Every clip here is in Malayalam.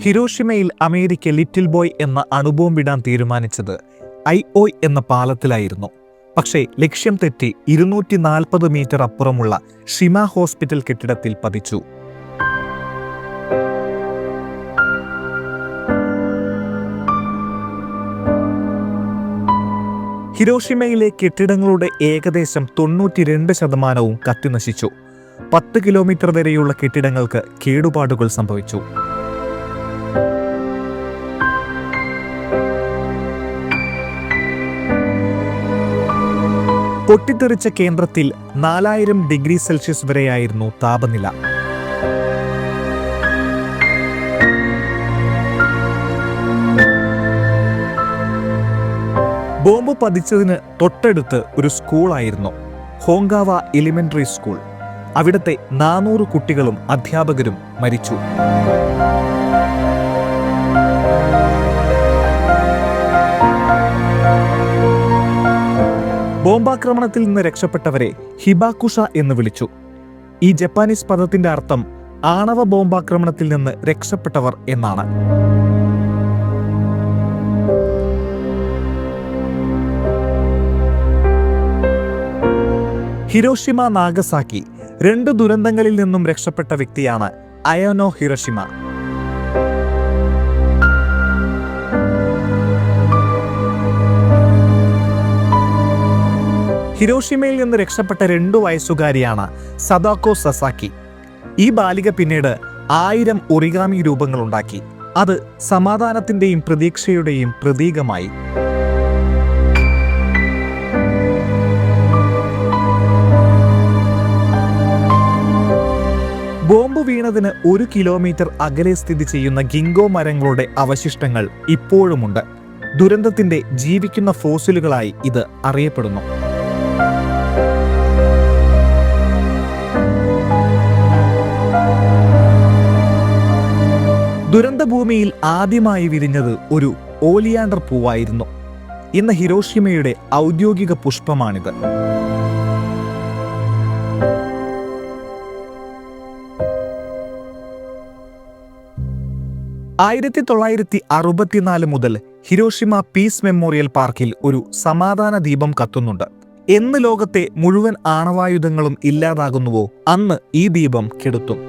ഹിരോഷിമയിൽ അമേരിക്ക ലിറ്റിൽ ബോയ് എന്ന അണുബോംബിടാൻ തീരുമാനിച്ചത് ഐഒയ് എന്ന പാലത്തിലായിരുന്നു. പക്ഷേ ലക്ഷ്യം തെറ്റി 240 മീറ്റർ അപ്പുറമുള്ള ഷിമ ഹോസ്പിറ്റൽ കെട്ടിടത്തിൽ പതിച്ചു. ഹിരോഷിമയിലെ കെട്ടിടങ്ങളുടെ ഏകദേശം 92% കത്തിനശിച്ചു. 10 കിലോമീറ്റർ വരെയുള്ള കെട്ടിടങ്ങൾക്ക് കേടുപാടുകൾ സംഭവിച്ചു. പൊട്ടിത്തെറിച്ച കേന്ദ്രത്തിൽ 4000 ഡിഗ്രി സെൽഷ്യസ് വരെയായിരുന്നു താപനില. ബോംബ് പതിച്ചതിന് തൊട്ടടുത്ത് ഒരു സ്കൂളായിരുന്നു, ഹോങ്കാവ എലിമെന്ററി സ്കൂൾ. അവിടുത്തെ 400 കുട്ടികളും അധ്യാപകരും മരിച്ചു. ബോംബാക്രമണത്തിൽ നിന്ന് രക്ഷപ്പെട്ടവരെ ഹിബാക്കുഷ എന്ന് വിളിച്ചു. ഈ ജപ്പാനീസ് പദത്തിന്റെ അർത്ഥം ആണവ ബോംബാക്രമണത്തിൽ നിന്ന് രക്ഷപ്പെട്ടവർ എന്നാണ്. ഹിരോഷിമ നാഗസാക്കി 2 ദുരന്തങ്ങളിൽ നിന്നും രക്ഷപ്പെട്ട വ്യക്തിയാണ് അയാനോ ഹിരോഷിമ. ഹിരോഷിമയിൽ നിന്ന് രക്ഷപ്പെട്ട 2 വയസ്സുകാരിയാണ് സദാക്കോ സസാക്കി. ഈ ബാലിക പിന്നീട് 1000 ഒറിഗാമി രൂപങ്ങൾ ഉണ്ടാക്കി. അത് സമാധാനത്തിന്റെയും പ്രതീക്ഷയുടെയും പ്രതീകമായി. ബോംബ് വീണതിന് 1 കിലോമീറ്റർ അകലെ സ്ഥിതി ചെയ്യുന്ന ഗിങ്കോ മരങ്ങളുടെ അവശിഷ്ടങ്ങൾ ഇപ്പോഴുമുണ്ട്. ദുരന്തത്തിന്റെ ജീവിക്കുന്ന ഫോസിലുകളായി ഇത് അറിയപ്പെടുന്നു. ദുരന്തഭൂമിയിൽ ആദ്യമായി വിരിഞ്ഞത് ഒരു ഓലിയാണ്ടർ പൂവായിരുന്നു. ഇന്ന് ഹിരോഷിമയുടെ ഔദ്യോഗിക പുഷ്പമാണിത്. 1964 മുതൽ ഹിരോഷിമ പീസ് മെമ്മോറിയൽ പാർക്കിൽ ഒരു സമാധാന ദീപം കത്തുന്നുണ്ട്. എന്ന് ലോകത്തെ മുഴുവൻ ആണവായുധങ്ങളും ഇല്ലാതാകുന്നുവോ അന്ന് ഈ ദീപം കെടുത്തും.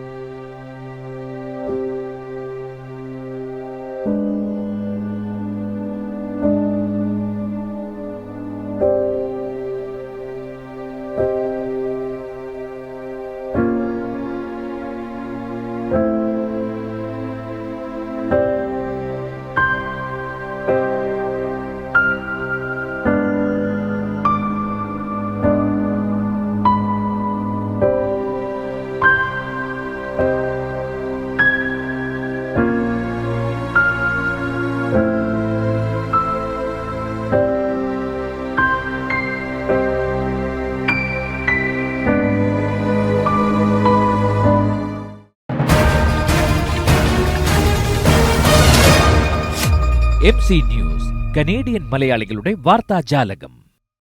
MC ന്യൂസ്, കനേഡിയൻ മലയാളികളുടെ വാർത്താജാലകം.